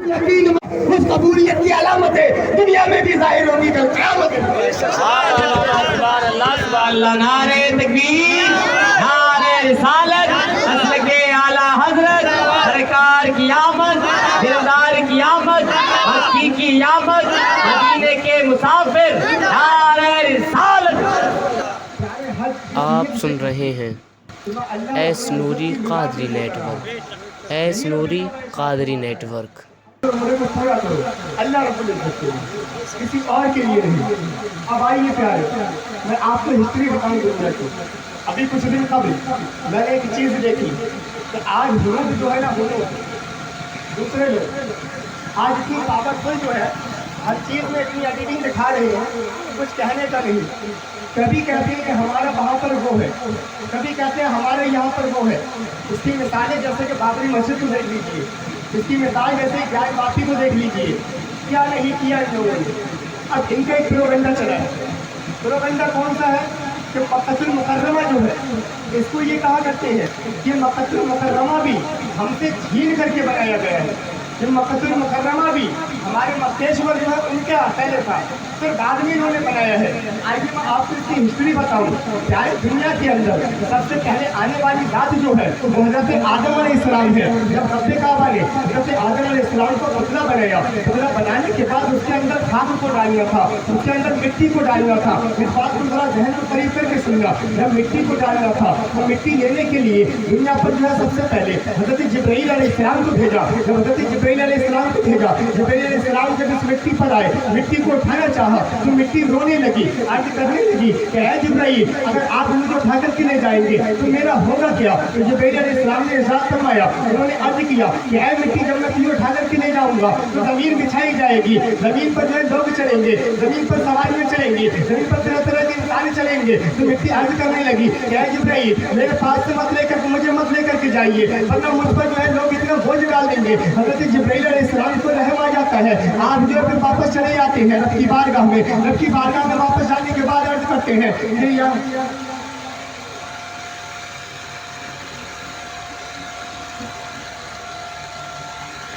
یقین اس قبولیت کی علامت ہے، دنیا میں بھی ظاہر ہوگی کل قیامت ہے۔ اللہ نعرہ تکبیر، نعرہ رسالت، مسلک اعلیٰ حضرت سرکار کی آمد، دلدار کی آمد، مکی کی آمد، مدینے کے مسافر، نعرہ رسالت۔ آپ سن رہے ہیں ایس نوری قادری نیٹ ورک، ایس نوری قادری نیٹ ورک۔ میرے کو پورا کرو اللہ رب العزت کے لیے، کسی اور کے لیے نہیں۔ اب آئیے پیارے، میں آپ کو ہسٹری بتاؤں دنیا کی۔ ابھی کچھ دن قبل میں نے ایک چیز دیکھی کہ آج ہنر جو ہے نا، ہنر دوسرے لوگ آج کی بابت کو جو ہے ہر چیز میں اتنی ایڈیٹنگ دکھا رہے ہیں، کچھ کہنے کا نہیں۔ کبھی کہتے ہیں کہ ہمارا وہاں پر وہ ہے، کبھی کہتے ہیں ہمارے یہاں پر وہ ہے۔ اس کی مثالیں جیسے کہ بابری مسجد کو دیکھ لیجیے، اس کی مثال جیسے گائے باپی کو دیکھ لیجیے، کیا نہیں کیا ان لوگوں نے۔ اب ان کا ایک پروپیگنڈا چلا ہے۔ پروپیگنڈا کون سا ہے کہ مکہ المکرمہ جو ہے، اس کو یہ کہا کرتے ہیں کہ مکہ المکرمہ بھی ہم سے چھین کر کے بنایا گیا ہے۔ یہ مکہ المکرمہ بھی ہمارے مکتیشور جو ہے ان کے پہلے تھا، پھر بعد میں انہوں نے بنایا ہے۔ آئیے میں آپ کو اس کی ہسٹری بتاؤں۔ چاہے دنیا کے اندر سب سے پہلے آنے والی ذات جو ہے وہ حضرت آدم علیہ السلام ہے۔ جب رب کعبہ نے حضرت آدم علیہ السلام کو پتلا بنایا، پتلا بنانے کے بعد اس کے اندر خاک کو ڈالنا تھا، اس کے اندر مٹی کو ڈالنا تھا۔ اس بات کو ذرا ذہن کو قریب کر کے سننا، جب مٹی کو ڈالنا تھا تو مٹی لینے کے لیے دنیا پر جو ہے سب سے پہلے حضرت جبرائیل علیہ السلام کو بھیجا۔ جب حضرت جبرائیل علیہ السلام کو بھیجا، جبرائیل علیہ السلام جب اس مٹی پر آئے، مٹی کو اٹھانا چاہا تو مٹی رونے لگی، عرض کرنے لگی کہ اے جبرائیل، اگر آپ مجھے اٹھا کر کے لے جائیں گے تو میرا ہوگا کیا؟ تو جبرائیل علیہ السلام نے ارشاد فرمایا، انہوں نے عرض کیا کہ اے مٹی، جب میں تجھے اٹھا کر کے لے جاؤں گا تو زمین بچھائی جائے گی، زمین پر جو ہے لوگ چلیں گے، زمین پر سواریاں چلیں گی، زمین پر طرح طرح کے انسان چلیں گے۔ تو مٹی عرض کرنے لگی کہ اے جبرائیل، میرے پاس سے مت لے کر کے، مجھے مت لے کر کے جائیے، ورنہ مجھ پر جو ہے لوگ اتنا بوجھ ڈال دیں گے۔ حضرت جبرائیل علیہ السلام کو رحم آ جاتا ہے، آپ جو پھر واپس چلے جاتے ہیں رب کی بارگاہ میں۔ رب کی بارگاہ میں واپس جانے کے بعد عرض کرتے ہیں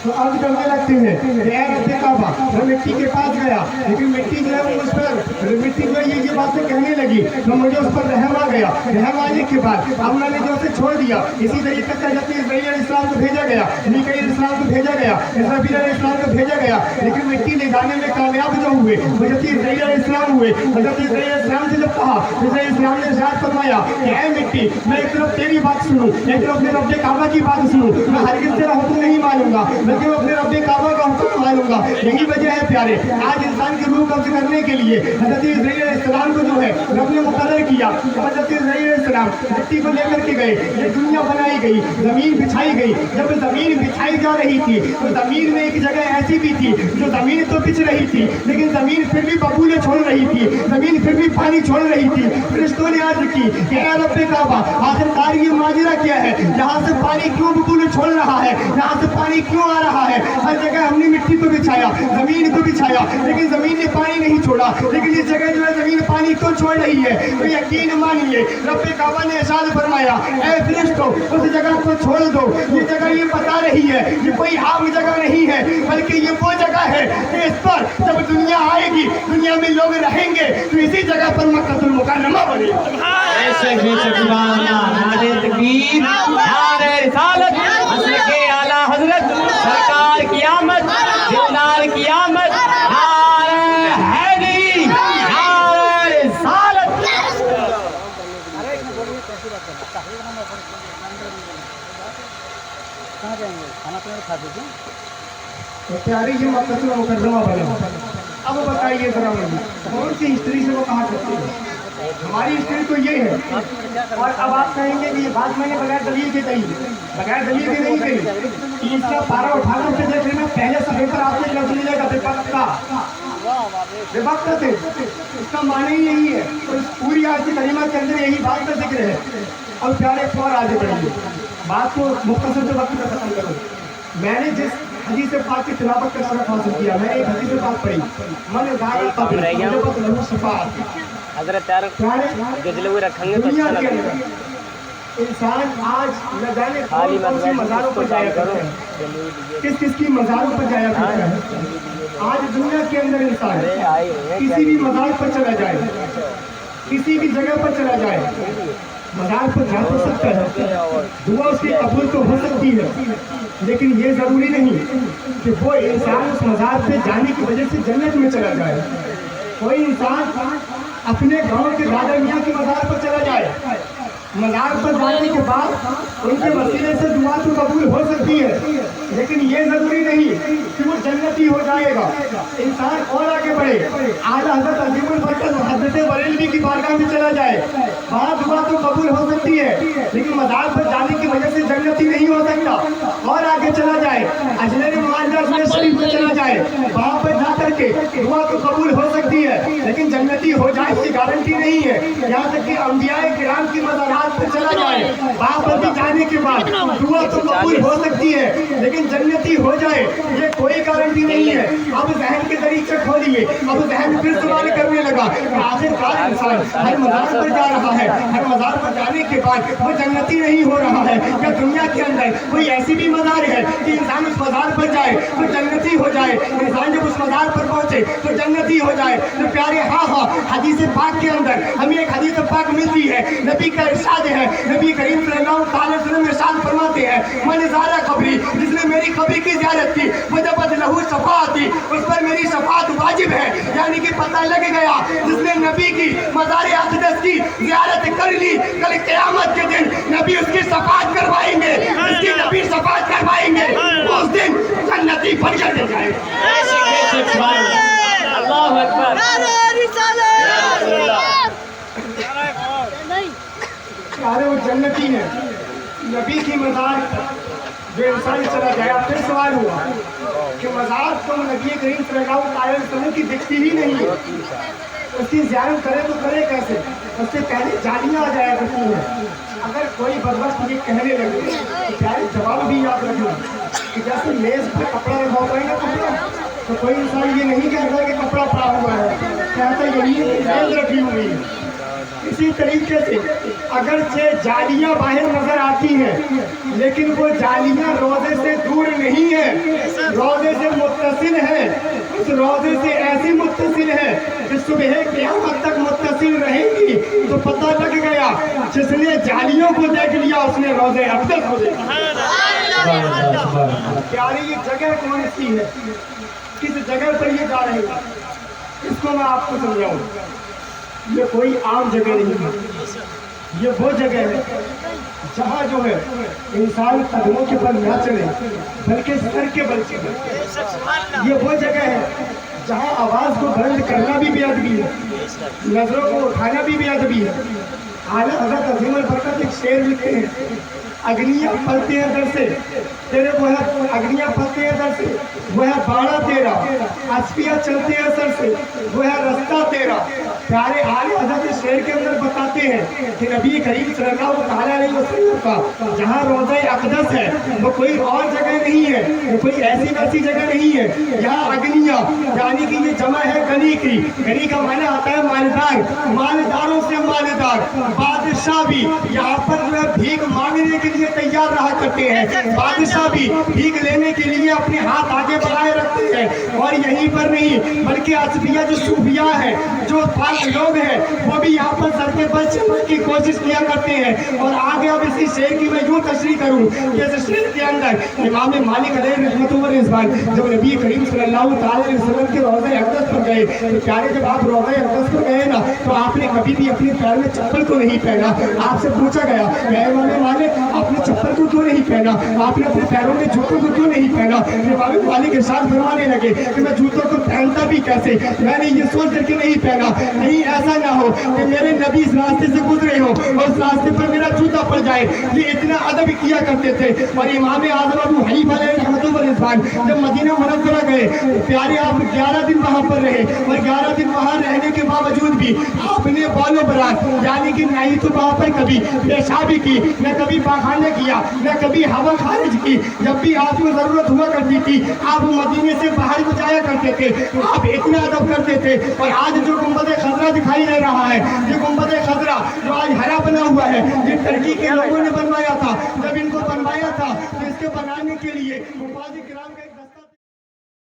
تو عرض کرنے لگتے ہیں کہ اے رب کعبہ، میں مٹی کے پاس گیا، لیکن مٹی جو ہے وہ مجھ پر، مٹی جو ہے یہ باتیں کہنے لگی تو مجھے اس پر رحم آ گیا۔ رحم آنے کے بعد اب میں نے جو اسے چھوڑ دیا۔ اسی طریقے سے حضرت اسماعیل علیہ السلام کو بھیجا گیا، میکائیل علیہ السلام کو بھیجا گیا، اسرافیل علیہ السلام کو بھیجا گیا، لیکن مٹی لے جانے میں کامیاب جو ہوئے حضرت اسماعیل علیہ السلام ہوئے۔ حضرت اسماعیل علیہ السلام سے جب کہا، حضرت اسلام نے ارشاد فرمایا کہ اے مٹی، میں ایک طرف تیری بات سنوں، ایک طرف اپنے رب کعبہ کی بات سنوں، میں ہرگز تیرا حکم نہیں مانوں گا، بلکہ میں اپنے رب کعبہ کا حکم مانوں گا۔ یہی وجہ ہے پیارے، آج انسان کی روح قبض کرنے کے لیے حضرت اسماعیل علیہ السلام کو جو ہے رب نے مقرر کیا۔ حضرت اسماعیل علیہ السلام مٹی کو لے کر کے گئے، یہ دنیا بنائی گئی، زمین بچھائی گئی۔ جب زمین بچھائی جا رہی تھی تو زمین میں ایک جگہ ایسی بھی تھی جو زمین تو بچھ رہی تھی لیکن زمین پھر بھی ببولے چھوڑ رہی تھی، زمین پھر بھی پانی چھوڑ رہی تھی۔ فرشتوں نے عرض کی کہ اے رب کعبہ، آخرکار یہ ماجرا کیا ہے؟ یہاں سے پانی کیوں ببولے چھوڑ رہا ہے؟ یہاں سے پانی کیوں آ رہا ہے؟ ہر جگہ ہم نے مٹی کو بچھایا، زمین کو بچھایا، لیکن زمین نے پانی نہیں چھوڑا، لیکن اس جگہ جو ہے زمین پانی کیوں چھوڑ رہی ہے؟ تو یقین مانیے، رب کعبہ نے ارشاد فرمایا، اے فرشتوں، اس جگہ کو چھوڑ دو، یہ جگہ یہ بتا رہی ہے یہ کوئی عام جگہ نہیں ہے، بلکہ یہ وہ جگہ ہے کہ اس پر جب دنیا آئے گی، دنیا میں لوگ رہیں گے تو اسی جگہ پر مکہ المکرمہ بنے گی۔ نعرہ تکبیر، نعرہ رسالت، مسلک اعلیٰ حضرت سرکار کی آمد، دلدار کی آمد، نعرہ حیدری، نعرہ رسالت۔ پیاری یہ مکہ المکرمہ بنا۔ اب بتائیے ذرا مجھے کون سی ہسٹری سے وہ کہا کرتے ہیں؟ ہماری ہسٹری تو یہ ہے۔ اور اب آپ کہیں گے کہ یہ بات میں نے بغیر دلیل کے کہی، بغیر دلیل کے نہیں کہی۔ تیسرا پارہ اٹھا کر کے دیکھ لینا، پہلے صفحے پر آپ نے لفظ ملے گا بے وقت تھے، اس کا معنی ہی یہی ہے، اور اس پوری آیت کریمہ کے اندر یہی بات کا ذکر ہے۔ اور پیارے اور آگے بڑھیے، بات کو مختصر سے وقت میں ختم کرو۔ میں نے جس حدیث پاک کی تلاوت کا شرف حاصل کیا، میں نے ایک حدیث پاک پڑھی، من ذاق قبر وجبت له شفاعت۔ حضرت یار گجلے ہوئے رکھیں گے تو دنیا اچھا کے لگے اندر इंसान आज न जाने कौन कौन सी मज़ारों पर जाया करता है, किस किस की मज़ारों पर जाया करता है। आज दुनिया के अंदर इंसान किसी भी मज़ार पर चला जाए, किसी भी जगह पर चला जाए, मज़ार पर जा तो सकता है, दुआ उसकी कबूल तो हो सकती है, लेकिन ये ज़रूरी नहीं कि वो इंसान उस मज़ार पे जाने की वजह से जन्नत में चला जाए। कोई इंसान अपने गांव के दादा मियाँ की मज़ार पर चला जाए, मज़ार पर जाने के बाद उनके वसीले से दुआ तो कबूल हो सकती है, लेकिन ये ज़रूरी नहीं कि वो जन्नती हो जाएगा। इंसान और आगे बढ़े, आला हज़रत अज़ीमुल बरकत हज़रत बरेलवी की बारगाह में चला जाए, वहाँ दुआ तो कबूल हो सकती है, लेकिन मज़ार पर जाने की वजह से जन्नती नहीं हो सकता। और आगे चला जाए, अजमेर मुआज़्ज़म शरीफ में चला जाए, वहाँ पर जा करके दुआ तो कबूल हो सकती है, लेकिन जन्नती हो जाए इसकी गारंटी नहीं है। यहाँ तक कि अंबियाए किराम की मज़ारात पे चला जाए, वहाँ पर भी जाने के बाद दुआ तो कबूल हो सकती है, लेकिन जन्नती हो जाए ये कोई गारंटी नहीं है। अब जहन के तरीके खोलिए, अब जहन फिर सवाल करने लगा, आखिरकार इंसान हर मज़ार पर जा रहा है, हर मज़ार पर जाने के बाद वो जन्नती नहीं हो रहा है। क्या दुनिया के अंदर कोई ऐसी भी मज़ार है कि इंसान उस मज़ार पर जाए तो जन्नती हो जाए? इंसान जब उस मज़ार पर पहुंचे तो जन्नती हो जाए। तो प्यारे, हाँ, हदीस पाक के अंदर हमें एक हदीस पाक मिलती है, नबी का इरशाद है, नबी करीम सल्लल्लाहु अलैहि वसल्लम इरशाद फरमाते हैं, मन ज़ारा कब्री, जिसने मेरी कब्र की ज़ियारत की, वजबत लहू शफ़ाअती, उस पर मेरी शफ़ाअत वाजिब है। यानी कि पता लग गया, जिसने नबी की मज़ार अक़दस की ज़ियारत कर ली, कल क़यामत के दिन नबी उसकी शफ़ाअत करवाएंगे, उसकी नबी शफ़ाअत करवाएंगे, उस दिन जन्नती बन कर जाएगा। अल्लाहु अकबर। अरे वो जन्नती है, नबी की मज़ार जो इंसान चला गया। फिर सवाल हुआ कि मज़ार तो नबी करीम सल्लल्लाहु अलैहि वसल्लम की दिखती ही नहीं है, उसकी ज़ियारत करे तो करे कैसे? उससे पहले जालियाँ आ जाया करती हैं। अगर कोई बदबख्त ये कहने लगे तो क्या जवाब भी याद रखना कि जैसे मेज़ पर कपड़ा रखा हुआ है ना, कपड़ा, तो कोई इंसान ये नहीं कहता कि कपड़ा पड़ा हुआ है, कहता यही मेज़ रखी हुई है। इसी तरीके से अगरचे जालियाँ बाहर नजर आती हैं, लेकिन वो जालियाँ रोज़े से दूर नहीं है, रोज़े से मुत्तसिल है। उस रोज़े से ऐसी मुत्तसिल है कि सुबह क़यामत तक मुत्तसिल रहेंगी। तो पता लग गया, जिसने जालियों को देख लिया उसने रोज़े अक़दस को देखा। प्यारी, ये जगह कौन सी है, किस जगह पर ये जा रही है, इसको मैं आपको समझाऊँ। ये कोई आम जगह नहीं है, ये वो जगह है जहाँ जो है इंसान कदमों के बल न चले बल्कि सर के बल चले। ये वो जगह है जहाँ आवाज़ को बुलंद करना भी बेअदबी है, नजरों को उठाना भी बेअदबी है। आला हज़रत अज़ीमुल बरकत एक शेर लिखते हैं, अग्नियाँ पलते हैं दर से तेरे, वो है अग्नियाँ पलते हैं दर से, वो है बाड़ा तेरा, अस्पियाँ चलते हैं सर से, वो है रास्ता तेरा। प्यारे आले हज़रत इस शेर के अंदर बताते हैं कि नबी करीम सल्लल्लाहु अलैहि वसल्लम का जहाँ रोज़ा अक़दस है वो कोई और जगह नहीं है, वो कोई ऐसी वैसी जगह नहीं है। यहाँ अग्नियाँ यानी कि ये जमा है गनी की, गनी का माना आता है मालदार, मालदारों से मालदार। बादशाह भी यहाँ पर जो है भीख मांगने के लिए तैयार रहा करते हैं, बादशाह भी भीख लेने के लिए अपने हाथ आगे बढ़ाए रखते हैं। और यहीं पर नहीं बल्कि असफिया जो सूफिया है, जो पाक लोग हैं, वो भी यहाँ पर सर के बल चलने की कोशिश किया करते हैं। और आगे अब इसी शेर की मैं यूँ तशरीह करूँ कि इस शेर के अंदर इमाम मालिक अलैहि रहमतुल्लाह व रिज़वान जब नबी करीम सल्लल्लाहु अलैहि वसल्लम के रोज़े अक़दस पर गए, तो प्यारे जब आप रोज़े अक़दस पर गए ना, तो आपने कभी भी अपने पैर में चप्पल को नहीं पहना। आपसे पूछा गया, इमाम मालिक आपने चप्पल को क्यों नहीं पहना, आपने अपने पैरों में जूतों को क्यों नहीं पहना? इमाम मालिक इरशाद फरमाने लगे कि मैं जूतों को पहनता भी कैसे, मैंने ये सोच करके नहीं पहना, नहीं ऐसा ना हो कि मेरे नबी इस रास्ते से गुजरे हो और उस रास्ते पर मेरा जूता पड़ जाए। ये इतना अदब किया करते थे। और इमाम आज़म अबू हनीफा रहमतुल्लाह व रिज़वान जब मदीना मुनव्वरा गए, प्यारे आप 11 दिन वहाँ पर रहे, और 11 दिन वहाँ रहने के बावजूद भी आपने बालो बरात यानी कि ना ही तो वहाँ पर कभी पेशाबी की, न कभी पाखाना किया, न कभी हवा खारिज की। जब भी आपको जरूरत हुआ करती थी आप मदीने से बाहर को जाया बनाया करते थे, आप इतना अदब करते थे। और आज जो गुंबद खजरा दिखाई दे रहा है, ये गुंबद खजरा जो आज हरा बना हुआ है, ये टर्की के लोगों ने बनवाया था। जब इनको बनवाया था तो इसके बनाने के लिए